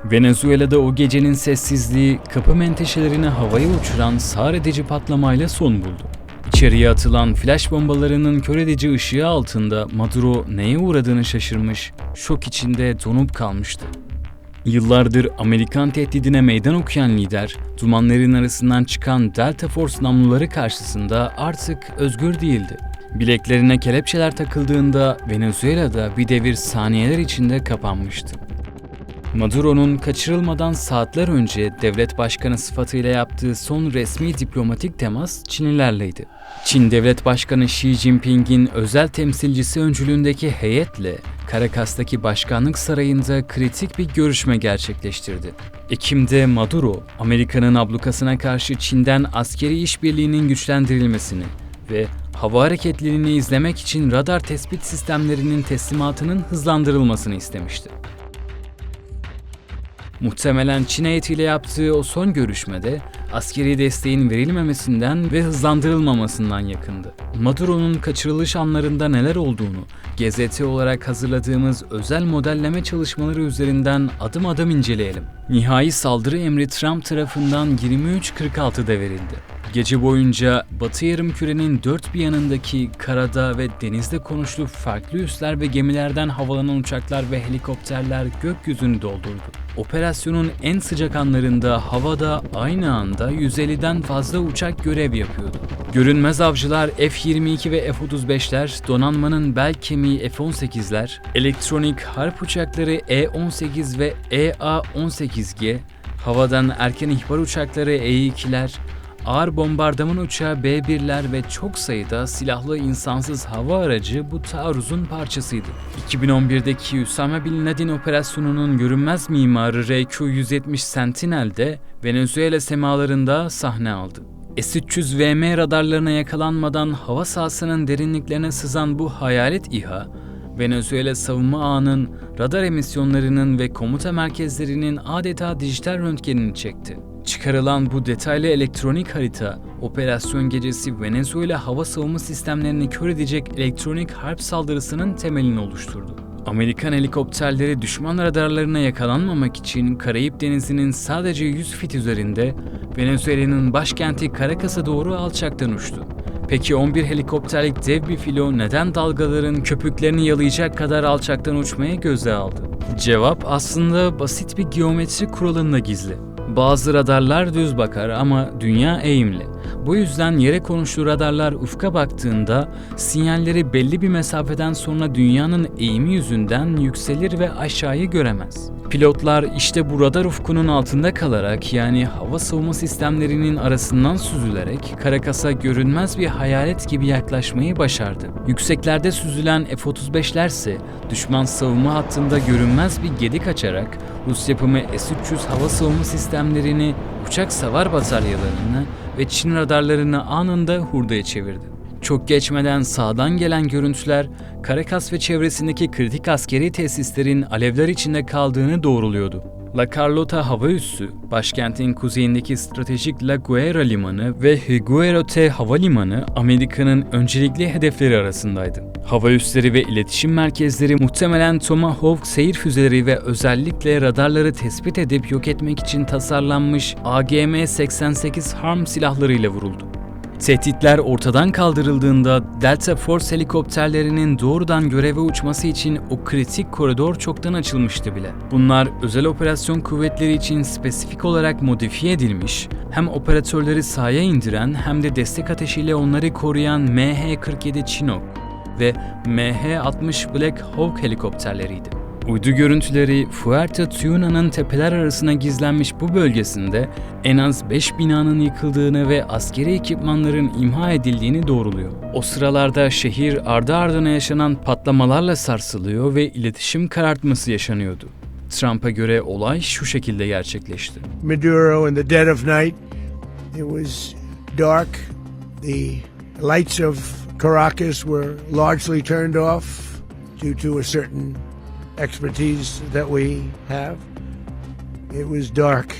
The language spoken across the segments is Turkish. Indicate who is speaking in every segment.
Speaker 1: Venezuela'da o gecenin sessizliği, kapı menteşelerini havaya uçuran sağır edici patlamayla son buldu. İçeriye atılan flash bombalarının kör edici ışığı altında Maduro neye uğradığını şaşırmış, şok içinde donup kalmıştı. Yıllardır Amerikan tehdidine meydan okuyan lider, dumanların arasından çıkan Delta Force namluları karşısında artık özgür değildi. Bileklerine kelepçeler takıldığında Venezuela'da bir devir saniyeler içinde kapanmıştı. Maduro'nun kaçırılmadan saatler önce devlet başkanı sıfatıyla yaptığı son resmi diplomatik temas Çinlilerleydi. Çin Devlet Başkanı Xi Jinping'in özel temsilcisi öncülüğündeki heyetle Caracas'taki başkanlık sarayında kritik bir görüşme gerçekleştirdi. Ekim'de Maduro, Amerika'nın ablukasına karşı Çin'den askeri işbirliğinin güçlendirilmesini ve hava hareketlerini izlemek için radar tespit sistemlerinin teslimatının hızlandırılmasını istemişti. Muhtemelen Çin heyetiyle yaptığı o son görüşmede askeri desteğin verilmemesinden ve hızlandırılmamasından yakındı. Maduro'nun kaçırılış anlarında neler olduğunu GZT olarak hazırladığımız özel modelleme çalışmaları üzerinden adım adım inceleyelim. Nihai saldırı emri Trump tarafından 23.46'da verildi. Gece boyunca Batı Yarımküre'nin dört bir yanındaki karada ve denizde konuşlu farklı üsler ve gemilerden havalanan uçaklar ve helikopterler gökyüzünü doldurdu. Operasyonun en sıcak anlarında havada aynı anda 150'den fazla uçak görev yapıyordu. Görünmez avcılar F-22 ve F-35'ler, donanmanın bel kemiği F-18'ler, elektronik harp uçakları E-18 ve EA-18G, havadan erken ihbar uçakları E-2'ler, ağır bombardıman uçağı B-1'ler ve çok sayıda silahlı insansız hava aracı bu taarruzun parçasıydı. 2011'deki Usame Bin Laden operasyonunun görünmez mimarı RQ-170 Sentinel de Venezuela semalarında sahne aldı. S-300VM radarlarına yakalanmadan hava sahasının derinliklerine sızan bu hayalet İHA, Venezuela savunma ağının radar emisyonlarının ve komuta merkezlerinin adeta dijital röntgenini çekti. Çıkarılan bu detaylı elektronik harita, operasyon gecesi Venezuela hava savunma sistemlerini kör edecek elektronik harp saldırısının temelini oluşturdu. Amerikan helikopterleri düşman radarlarına yakalanmamak için Karayip Denizi'nin sadece 100 fit üzerinde Venezuela'nın başkenti Caracas'a doğru alçaktan uçtu. Peki 11 helikopterlik dev bir filo neden dalgaların köpüklerini yalayacak kadar alçaktan uçmaya göze aldı? Cevap aslında basit bir geometri kuralında gizli. Bazı radarlar düz bakar ama dünya eğimli. Bu yüzden yere konuşlu radarlar ufka baktığında sinyalleri belli bir mesafeden sonra dünyanın eğimi yüzünden yükselir ve aşağıyı göremez. Pilotlar işte bu radar ufkunun altında kalarak, yani hava savunma sistemlerinin arasından süzülerek Caracas'a görünmez bir hayalet gibi yaklaşmayı başardı. Yükseklerde süzülen F-35'ler ise düşman savunma hattında görünmez bir gedik açarak Rus yapımı S-300 hava savunma sistemlerini, uçak savar bataryalarını ve Çin radarlarını anında hurdaya çevirdi. Çok geçmeden sağdan gelen görüntüler, Caracas ve çevresindeki kritik askeri tesislerin alevler içinde kaldığını doğruluyordu. La Carlota hava üssü, başkentin kuzeyindeki stratejik La Guaira limanı ve Higuerote havalimanı Amerika'nın öncelikli hedefleri arasındaydı. Hava üsleri ve iletişim merkezleri muhtemelen Tomahawk seyir füzeleri ve özellikle radarları tespit edip yok etmek için tasarlanmış AGM-88 HARM silahlarıyla vuruldu. Tehditler ortadan kaldırıldığında Delta Force helikopterlerinin doğrudan göreve uçması için o kritik koridor çoktan açılmıştı bile. Bunlar özel operasyon kuvvetleri için spesifik olarak modifiye edilmiş, hem operatörleri sahaya indiren hem de destek ateşiyle onları koruyan MH-47 Chinook ve MH-60 Black Hawk helikopterleriydi. Uydu görüntüleri Fuerte Tiuna'nın tepeler arasına gizlenmiş bu bölgesinde en az 5 binanın yıkıldığını ve askeri ekipmanların imha edildiğini doğruluyor. O sıralarda şehir ardı ardına yaşanan patlamalarla sarsılıyor ve iletişim karartması yaşanıyordu. Trump'a göre olay şu şekilde gerçekleşti.
Speaker 2: Maduro in the dead of night. It was dark. The lights of Caracas were largely turned off due to a certain expertise that we have. It was dark.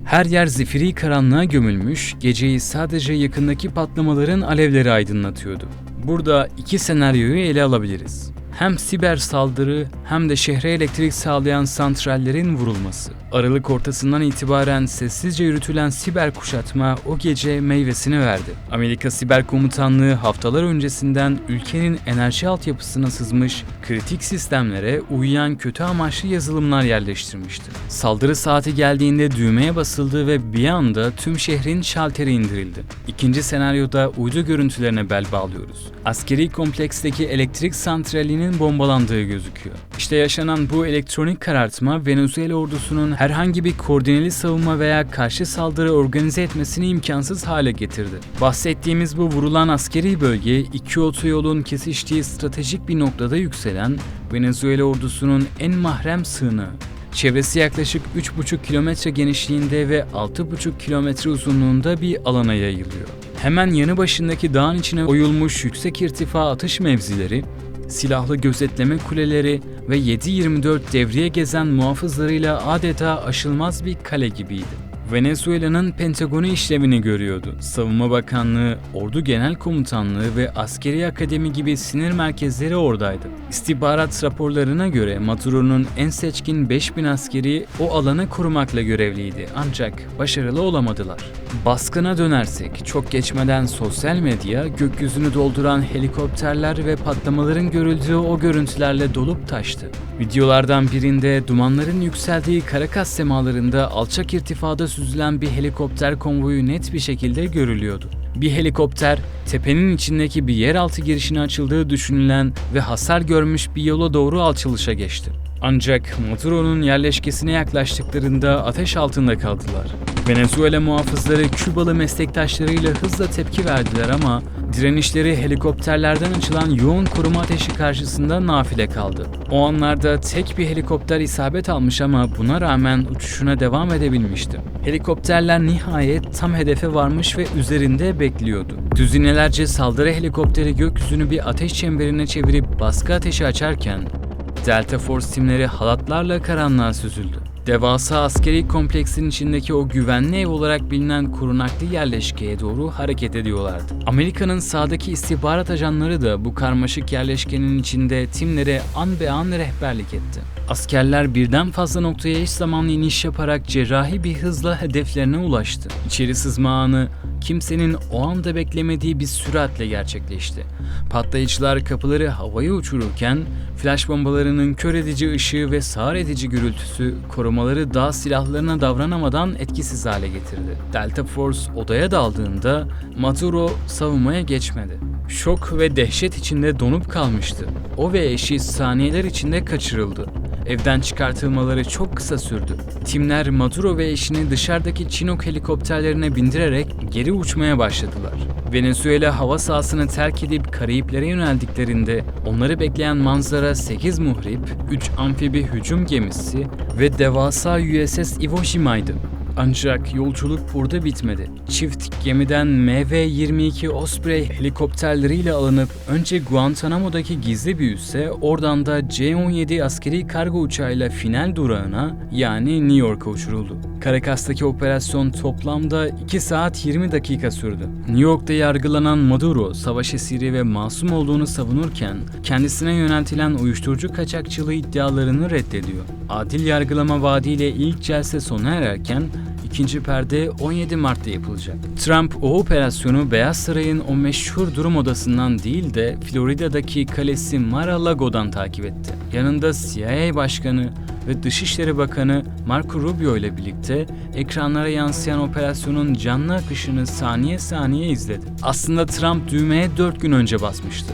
Speaker 1: Her yer zifiri karanlığa gömülmüş, geceyi sadece yakındaki patlamaların alevleri aydınlatıyordu. Burada iki senaryoyu ele alabiliriz. Hem siber saldırı hem de şehre elektrik sağlayan santrallerin vurulması. Aralık ortasından itibaren sessizce yürütülen siber kuşatma o gece meyvesini verdi. Amerika Siber Komutanlığı haftalar öncesinden ülkenin enerji altyapısına sızmış kritik sistemlere uyuyan kötü amaçlı yazılımlar yerleştirmişti. Saldırı saati geldiğinde düğmeye basıldı ve bir anda tüm şehrin şalteri indirildi. İkinci senaryoda uydu görüntülerine bel bağlıyoruz. Askeri kompleksteki elektrik santralinin bombalandığı gözüküyor. İşte yaşanan bu elektronik karartma Venezuela ordusunun herhangi bir koordineli savunma veya karşı saldırı organize etmesini imkansız hale getirdi. Bahsettiğimiz bu vurulan askeri bölge iki otoyolun kesiştiği stratejik bir noktada yükselen Venezuela ordusunun en mahrem sığınağı. Çevresi yaklaşık 3,5 kilometre genişliğinde ve 6,5 kilometre uzunluğunda bir alana yayılıyor. Hemen yanı başındaki dağın içine oyulmuş yüksek irtifa atış mevzileri, silahlı gözetleme kuleleri ve 7/24 devriye gezen muhafızlarıyla adeta aşılmaz bir kale gibiydi. Venezuela'nın Pentagonu işlevini görüyordu. Savunma Bakanlığı, Ordu Genel Komutanlığı ve Askeri Akademi gibi sinir merkezleri oradaydı. İstihbarat raporlarına göre Maduro'nun en seçkin 5000 askeri o alanı korumakla görevliydi ancak başarılı olamadılar. Baskına dönersek çok geçmeden sosyal medya gökyüzünü dolduran helikopterler ve patlamaların görüldüğü o görüntülerle dolup taştı. Videolardan birinde dumanların yükseldiği Caracas semalarında alçak irtifada süzülen bir helikopter konvoyu net bir şekilde görülüyordu. Bir helikopter, tepenin içindeki bir yeraltı girişine açıldığı düşünülen ve hasar görmüş bir yola doğru alçalışa geçti. Ancak Maduro'nun yerleşkesine yaklaştıklarında ateş altında kaldılar. Venezuela muhafızları Kübalı meslektaşlarıyla hızla tepki verdiler ama direnişleri helikopterlerden açılan yoğun koruma ateşi karşısında nafile kaldı. O anlarda tek bir helikopter isabet almış ama buna rağmen uçuşuna devam edebilmişti. Helikopterler nihayet tam hedefe varmış ve üzerinde bekliyordu. Düzinelerce saldırı helikopteri gökyüzünü bir ateş çemberine çevirip baskı ateşi açarken Delta Force timleri halatlarla karanlığa süzüldü. Devasa askeri kompleksin içindeki o güvenli ev olarak bilinen korunaklı yerleşkeye doğru hareket ediyorlardı. Amerika'nın sahadaki istihbarat ajanları da bu karmaşık yerleşkenin içinde timlere an be an rehberlik etti. Askerler birden fazla noktaya eş zamanlı iniş yaparak cerrahi bir hızla hedeflerine ulaştı. İçeri sızma anı kimsenin o anda beklemediği bir süratle gerçekleşti. Patlayıcılar kapıları havaya uçururken flash bombalarının kör edici ışığı ve sağır edici gürültüsü korumaları dağ silahlarına davranamadan etkisiz hale getirdi. Delta Force odaya daldığında Maduro savunmaya geçmedi. Şok ve dehşet içinde donup kalmıştı. O ve eşi saniyeler içinde kaçırıldı. Evden çıkartılmaları çok kısa sürdü. Timler Maduro ve eşini dışarıdaki Chinook helikopterlerine bindirerek geri uçmaya başladılar. Venezuela hava sahasını terk edip Karayiplere yöneldiklerinde onları bekleyen manzara 8 muhrip, 3 amfibi hücum gemisi ve devasa USS Iwo Jima'ydı. Ancak yolculuk burada bitmedi. Çift gemiden MV-22 Osprey helikopterleriyle alınıp önce Guantanamo'daki gizli bir üsse, oradan da C-17 askeri kargo uçağıyla final durağına yani New York'a uçuruldu. Caracas'taki operasyon toplamda 2 saat 20 dakika sürdü. New York'ta yargılanan Maduro, savaş esiri ve masum olduğunu savunurken kendisine yöneltilen uyuşturucu kaçakçılığı iddialarını reddediyor. Adil yargılama vaadiyle ilk celse sona ererken İkinci perde 17 Mart'ta yapılacak. Trump o operasyonu Beyaz Saray'ın o meşhur durum odasından değil de Florida'daki kalesi Mar-a-Lago'dan takip etti. Yanında CIA Başkanı ve Dışişleri Bakanı Marco Rubio ile birlikte ekranlara yansıyan operasyonun canlı akışını saniye saniye izledi. Aslında Trump düğmeye 4 gün önce basmıştı.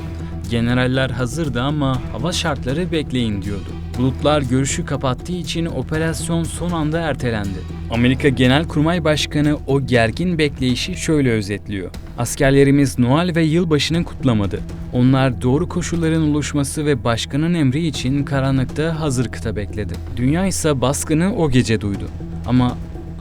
Speaker 1: Generaller hazırdı ama hava şartları bekleyin diyordu. Bulutlar görüşü kapattığı için operasyon son anda ertelendi. Amerika Genelkurmay Başkanı o gergin bekleyişi şöyle özetliyor. Askerlerimiz Noel ve yılbaşını kutlamadı. Onlar doğru koşulların oluşması ve başkanın emri için karanlıkta hazır kıta bekledi. Dünya ise baskını o gece duydu. Ama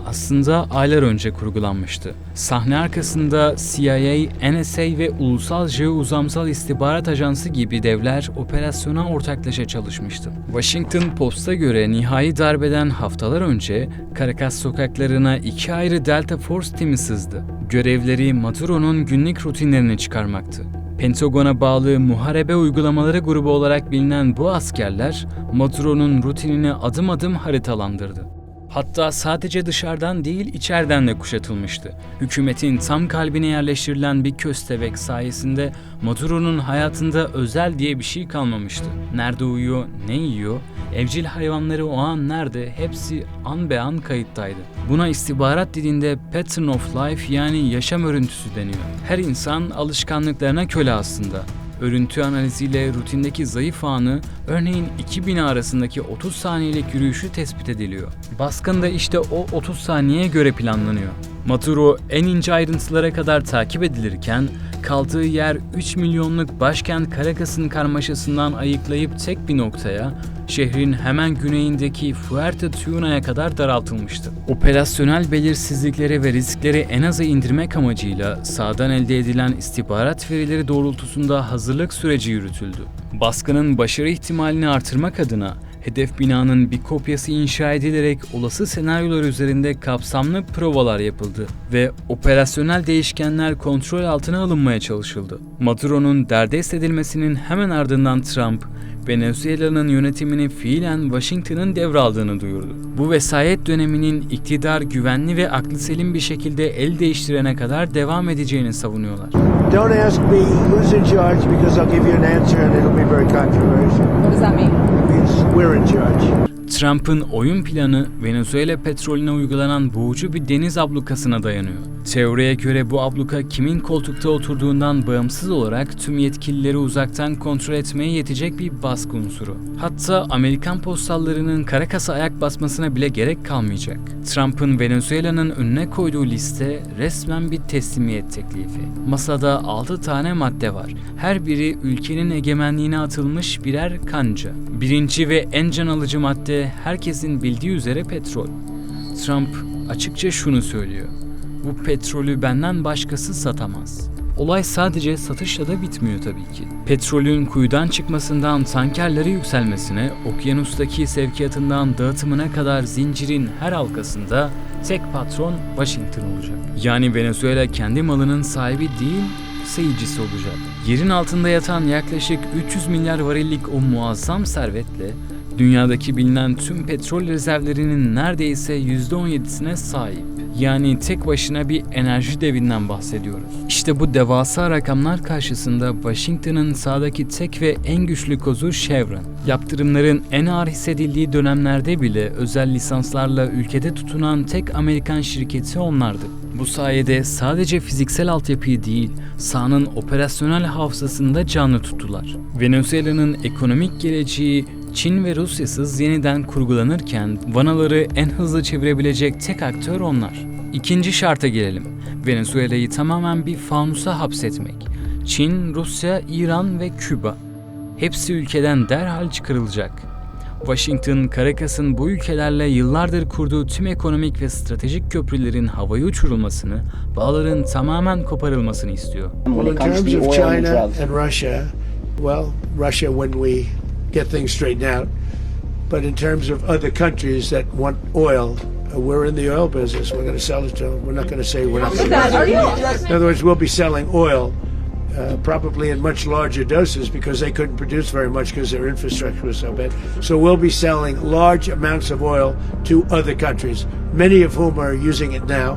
Speaker 1: aslında aylar önce kurgulanmıştı. Sahne arkasında CIA, NSA ve Ulusalcı Uzamsal İstihbarat Ajansı gibi devler operasyona ortaklaşa çalışmıştı. Washington Post'a göre nihai darbeden haftalar önce Caracas sokaklarına 2 ayrı Delta Force timi sızdı. Görevleri Maduro'nun günlük rutinlerini çıkarmaktı. Pentagon'a bağlı Muharebe Uygulamaları Grubu olarak bilinen bu askerler, Maduro'nun rutinini adım adım haritalandırdı. Hatta sadece dışarıdan değil içeriden de kuşatılmıştı. Hükümetin tam kalbine yerleştirilen bir köstebek sayesinde Maduro'nun hayatında özel diye bir şey kalmamıştı. Nerede uyuyor, ne yiyor, evcil hayvanları o an nerede hepsi an be an kayıttaydı. Buna istihbarat dilinde pattern of life yani yaşam örüntüsü deniyor. Her insan alışkanlıklarına köle aslında. Örüntü analiziyle rutindeki zayıf anı, örneğin iki bina arasındaki 30 saniyelik yürüyüşü tespit ediliyor. Baskın da işte o 30 saniyeye göre planlanıyor. Maduro en ince ayrıntılara kadar takip edilirken, kaldığı yer 3 milyonluk başkent Caracas'ın karmaşasından ayıklayıp tek bir noktaya, şehrin hemen güneyindeki Fuerteventura'ya kadar daraltılmıştı. Operasyonel belirsizlikleri ve riskleri en aza indirmek amacıyla sağdan elde edilen istihbarat verileri doğrultusunda hazırlık süreci yürütüldü. Baskının başarı ihtimalini artırmak adına hedef binanın bir kopyası inşa edilerek olası senaryolar üzerinde kapsamlı provalar yapıldı ve operasyonel değişkenler kontrol altına alınmaya çalışıldı. Maduro'nun derdest edilmesinin hemen ardından Trump, Venezuela'nın yönetimini fiilen Washington'ın devraldığını duyurdu. Bu vesayet döneminin iktidar güvenli ve aklı selim bir şekilde el değiştirene kadar devam edeceğini savunuyorlar.
Speaker 2: Don't ask me who's in charge because I'll give you an answer and it'll be very controversial.
Speaker 3: What does that mean?
Speaker 2: It means we're in charge.
Speaker 1: Trump'ın oyun planı Venezuela petrolüne uygulanan boğucu bir deniz ablukasına dayanıyor. Teoriye göre bu abluka kimin koltukta oturduğundan bağımsız olarak tüm yetkilileri uzaktan kontrol etmeye yetecek bir baskı unsuru. Hatta Amerikan postallarının Caracas'a ayak basmasına bile gerek kalmayacak. Trump'ın Venezuela'nın önüne koyduğu liste resmen bir teslimiyet teklifi. Masada 6 tane madde var. Her biri ülkenin egemenliğine atılmış birer kanca. Birinci ve en can alıcı madde herkesin bildiği üzere petrol. Trump açıkça şunu söylüyor: bu petrolü benden başkası satamaz. Olay sadece satışla da bitmiyor tabii ki. Petrolün kuyudan çıkmasından tankerlere yükselmesine, okyanustaki sevkiyatından dağıtımına kadar zincirin her halkasında tek patron Washington olacak. Yani Venezuela kendi malının sahibi değil, seyircisi olacak. Yerin altında yatan yaklaşık 300 milyar varillik o muazzam servetle dünyadaki bilinen tüm petrol rezervlerinin neredeyse %17'sine sahip. Yani tek başına bir enerji devinden bahsediyoruz. İşte bu devasa rakamlar karşısında Washington'ın sağdaki tek ve en güçlü kozu Chevron. Yaptırımların en ağır hissedildiği dönemlerde bile özel lisanslarla ülkede tutunan tek Amerikan şirketi onlardı. Bu sayede sadece fiziksel altyapıyı değil, sahanın operasyonel hafızasını da canlı tuttular. Venezuela'nın ekonomik geleceği Çin ve Rusya'sız yeniden kurgulanırken vanaları en hızlı çevirebilecek tek aktör onlar. İkinci şarta gelelim. Venezuela'yı tamamen bir fanusa hapsetmek. Çin, Rusya, İran ve Küba. Hepsi ülkeden derhal çıkarılacak. Washington, Caracas'ın bu ülkelerle yıllardır kurduğu tüm ekonomik ve stratejik köprülerin havaya uçurulmasını, bağların tamamen koparılmasını istiyor.
Speaker 2: Well, in terms of China and Russia, well, Russia when we get things straightened out. But in terms of other countries that want oil, we're in the oil business. We're going to sell it to them. We're not going to say we're not going to. In other words, we'll be selling oil, probably in much larger doses because they couldn't produce very much because their infrastructure was so bad. So we'll be selling large amounts of oil to other countries, many of whom are using it now.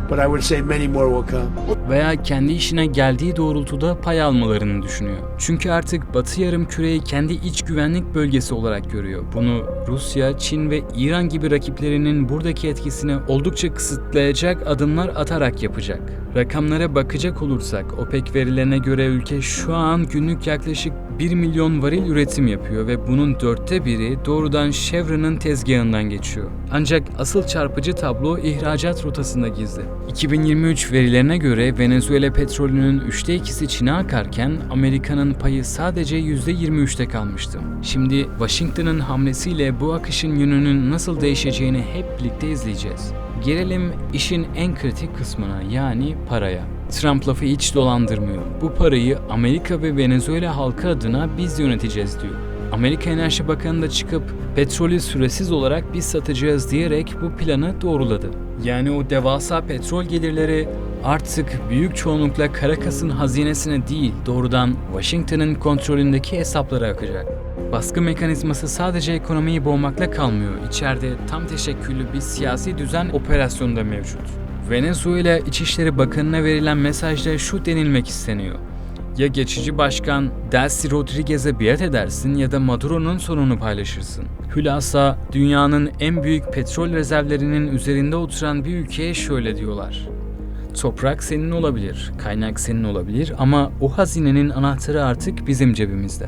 Speaker 2: But I would say many more will come.
Speaker 1: Veya kendi işine geldiği doğrultuda pay almalarını düşünüyor. Çünkü artık Batı Yarımküre'yi kendi iç güvenlik bölgesi olarak görüyor. Bunu Rusya, Çin ve İran gibi rakiplerinin buradaki etkisini oldukça kısıtlayacak adımlar atarak yapacak. Rakamlara bakacak olursak OPEC verilerine göre ülke şu an günlük yaklaşık 1 milyon varil üretim yapıyor ve bunun 1/4'ü doğrudan Chevron'ın tezgahından geçiyor. Ancak asıl çarpıcı tablo ihracat rotasında gizli. 2023 verilerine göre Venezuela petrolünün 2/3'ü Çin'e akarken Amerika'nın payı sadece %23'te kalmıştı. Şimdi Washington'ın hamlesiyle bu akışın yönünün nasıl değişeceğini hep birlikte izleyeceğiz. Gelelim işin en kritik kısmına, yani paraya. Trump lafı hiç dolandırmıyor. Bu parayı Amerika ve Venezuela halkı adına biz yöneteceğiz diyor. Amerika Enerji Bakanı da çıkıp petrolü süresiz olarak biz satacağız diyerek bu planı doğruladı. Yani o devasa petrol gelirleri artık büyük çoğunlukla Caracas'ın hazinesine değil, doğrudan Washington'ın kontrolündeki hesaplara akacak. Baskı mekanizması sadece ekonomiyi boğmakla kalmıyor. İçeride tam teşekküllü bir siyasi düzen operasyonu da mevcut. Venezuela İçişleri Bakanı'na verilen mesajda şu denilmek isteniyor: ya geçici başkan Delcy Rodriguez'e biat edersin ya da Maduro'nun sonunu paylaşırsın. Hülasa, dünyanın en büyük petrol rezervlerinin üzerinde oturan bir ülkeye şöyle diyorlar: toprak senin olabilir, kaynak senin olabilir ama o hazinenin anahtarı artık bizim cebimizde.